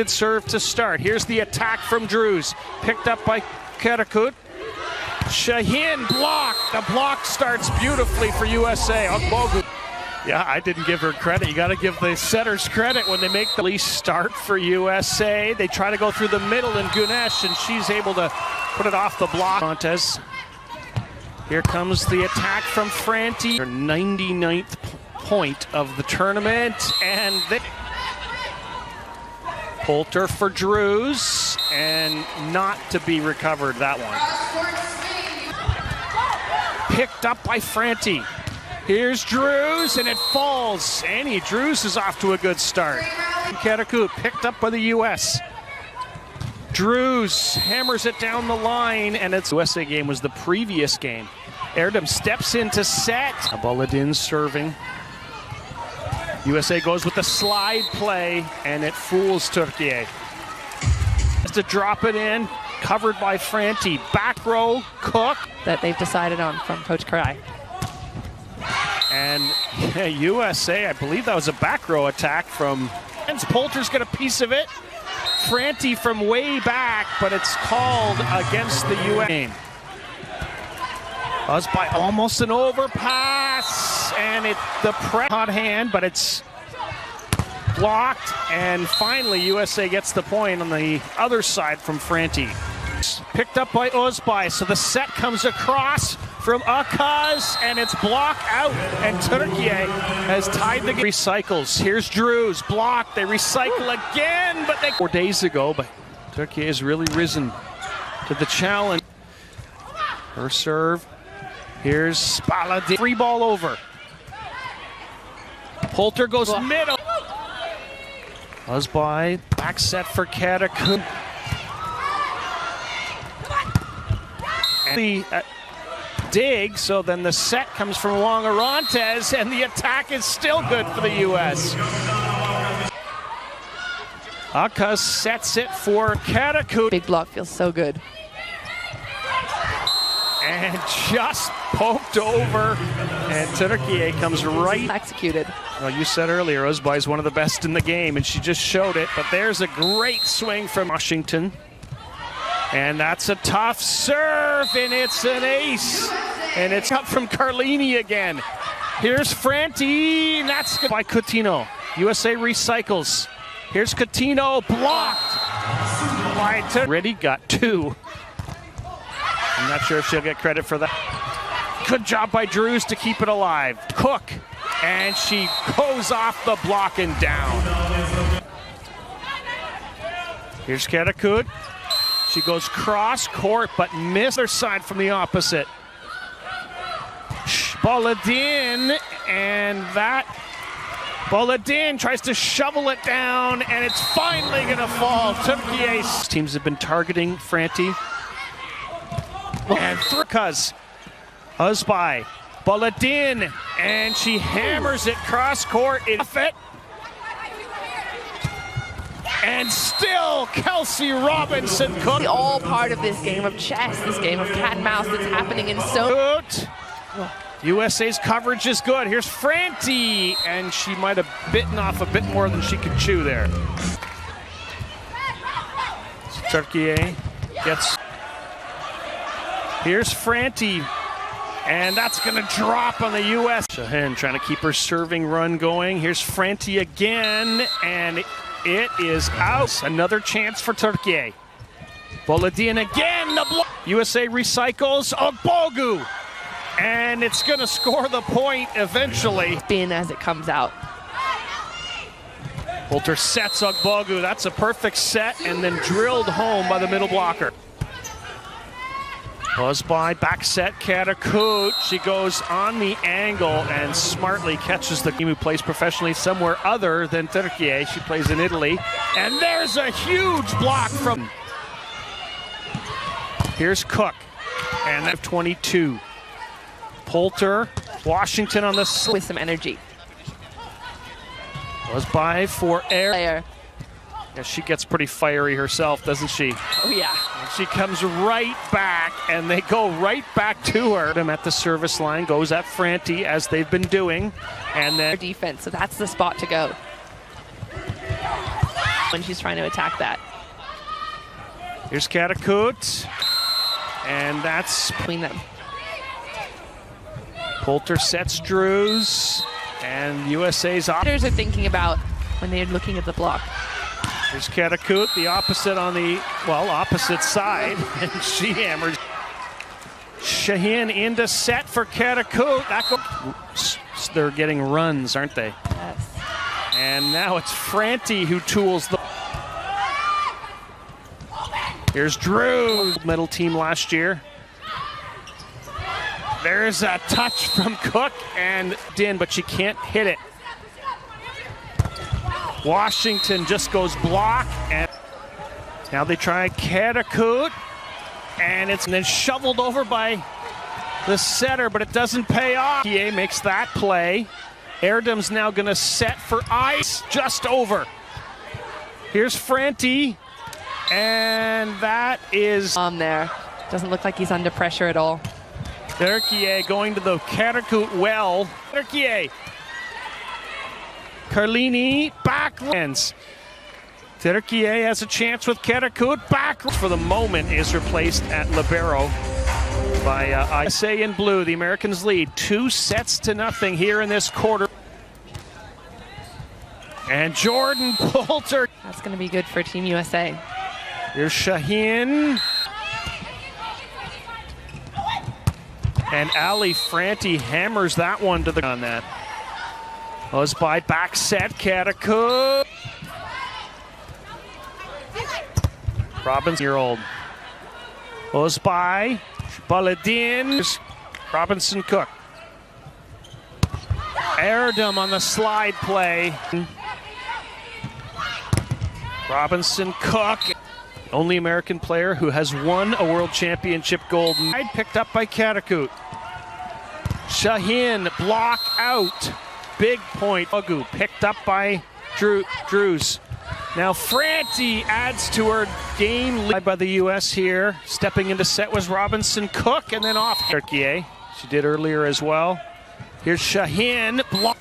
Serve to start. Here's the attack from Drews. Picked up by Kerakut. Shaheen blocked. The block starts beautifully for USA. Ogbogu. Yeah, I didn't give her credit. You got to give the setters credit when they make the least start for USA. They try to go through the middle in Gunesh, and she's able to put it off the block. Montez. Here comes the attack from Franti. Her 99th point of the tournament, and they Poulter for Drews, and not to be recovered, that one. Picked up by Franti. Here's Drews, and it falls. Annie Drews is off to a good start. Kerakut picked up by the U.S. Drews hammers it down the line, and it's USA game was the previous game. Erdem steps into set. Aboladin serving. USA goes with the slide play, and it fools Türkiye. Has to drop it in, covered by Franti. Back row, Cook. That they've decided on from Coach Karai. And USA, I believe that was a back row attack from... Poulter's got a piece of it. Franti from way back, but it's called against the US game. Us by almost an overpass, and the hot hand, but it's blocked, and finally USA gets the point on the other side from Franti. Picked up by Özbay, so the set comes across from Akaz, and it's blocked out, and Türkiye has tied the game. Recycles. Here's Drews, blocked. They recycle again, but 4 days ago, but Türkiye has really risen to the challenge. Her serve. Here's Spaladin. Free ball over. Poulter goes middle. Özbay, back set for Kerakut. The dig, so then the set comes from Arantes, and the attack is still good for the U.S. Akaz sets it for Kerakut. Big block feels so good. And just poked over, and Türkiye comes right. Executed. Well, you said earlier, Özbay is one of the best in the game, and she just showed it. But there's a great swing from Washington. And that's a tough serve, and it's an ace. And it's up from Carlini again. Here's Franti, and that's good by Coutinho. USA recycles. Here's Coutinho, blocked by Already got two. I'm not sure if she'll get credit for that. Good job by Drews to keep it alive. Cook, and she goes off the block and down. Here's Kerakut. She goes cross court, but missed her side from the opposite. Boladin, and that Boladin tries to shovel it down, and it's finally gonna fall. Türkiye's teams have been targeting Franti. And Thurkaz, Özbay, Boladin, and she hammers it cross court. And still Kelsey Robinson Cook. All part of this game of chess, this game of cat and mouse that's happening in so. USA's coverage is good. Here's Franti, and she might have bitten off a bit more than she could chew there. Türkiye gets. Here's Franti, and that's going to drop on the U.S. Shaheen trying to keep her serving run going. Here's Franti again, and it is out. Another chance for Türkiye. Boladin again, the block. USA recycles. Ogbogu, and it's going to score the point eventually. Spin as it comes out. Poulter sets Ogbogu. That's a perfect set, and then drilled home by the middle blocker. Özbay, back set, Kerakut. She goes on the angle and smartly catches the team who plays professionally somewhere other than Türkiye. She plays in Italy. And there's a huge block from... Here's Cook. And that's 22. Poulter, Washington on the... With some energy. Özbay for air. Yeah, she gets pretty fiery herself, doesn't she? Oh, yeah. And she comes right back, and they go right back to her. At the service line, goes at Franti, as they've been doing. And then... Defense, so that's the spot to go. when she's trying to attack that. Here's Katakut, and that's Between them. Poulter sets Drews, and USA's Players are thinking about when they're looking at the block. Here's Katakut, the opposite on the, opposite side, and she hammers. Shaheen into set for Katakut. They're getting runs, aren't they? Yes. And now it's Franti who tools the... Here's Drew, medal team last year. There's a touch from Cook and Din, but she can't hit it. Washington just goes block, and now they try Katakut, and it's then shoveled over by the setter, but it doesn't pay off. PA makes that play. Erdem's now going to set for ice, just over. Here's Franti, and that is On there. Doesn't look like he's under pressure at all. Türkiye going to the Katakut well. Türkiye. Carlini backlands. Türkiye has a chance with Katakut. Back for the moment is replaced at libero by USA in blue. The Americans lead 2-0 here in this quarter. And Jordan Poulter. That's going to be good for Team USA. Here's Shaheen. And Ali Franti hammers that one to the on that. Was by back set, Katakut. Robinson-year-old. Was by Baladin. Robinson Cook. Erdem on the slide play. Robinson Cook. Only American player who has won a World Championship gold. Picked up by Katakut. Shaheen block out. Big point. Ogu picked up by Drews. Now Franti adds to her game lead by the U.S. here. Stepping into set was Robinson Cook, and then off Türkiye. She did earlier as well. Here's Shaheen. Block.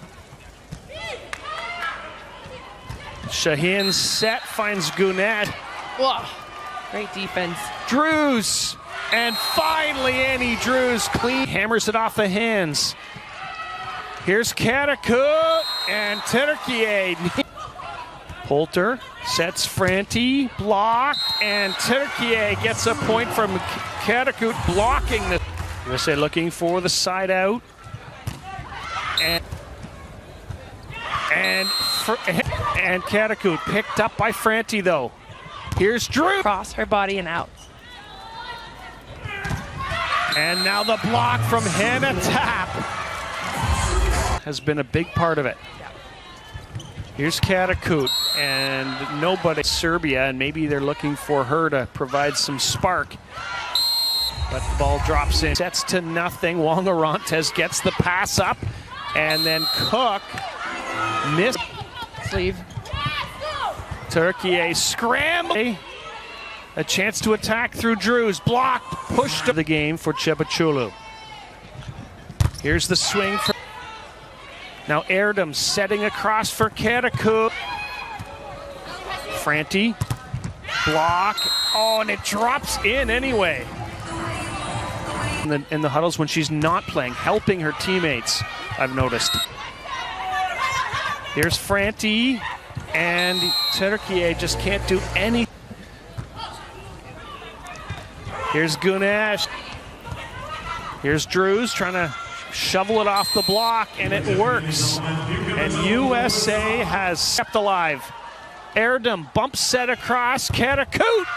Shaheen set, finds Gunat. Whoa. Great defense. Drews. And finally Annie Drews clean. Hammers it off the hands. Here's Katakut and Türkiye. Poulter sets Franti, block, and Türkiye gets a point from Katakut blocking the USA looking for the side out. And Katakut picked up by Franti though. Here's Drew. Cross her body and out. And now the block from Hannah Tapp has been a big part of it. Here's Katakut, and nobody. Serbia, and maybe they're looking for her to provide some spark. But the ball drops in. Sets to nothing. Wongarantes gets the pass up, and then Cook missed. Sleeve. Türkiye scramble. A chance to attack through Drews. Blocked, pushed to the game for Çebiçoğlu. Here's the swing for. Now Erdem setting across for Katakut. Franti. Block. Oh, and it drops in anyway. In the huddles when she's not playing, helping her teammates, I've noticed. Here's Franti. And Türkiye just can't do anything. Here's Gunash. Here's Drews trying to shovel it off the block, and it works. And USA has kept alive. Erdem bump set across. Katakut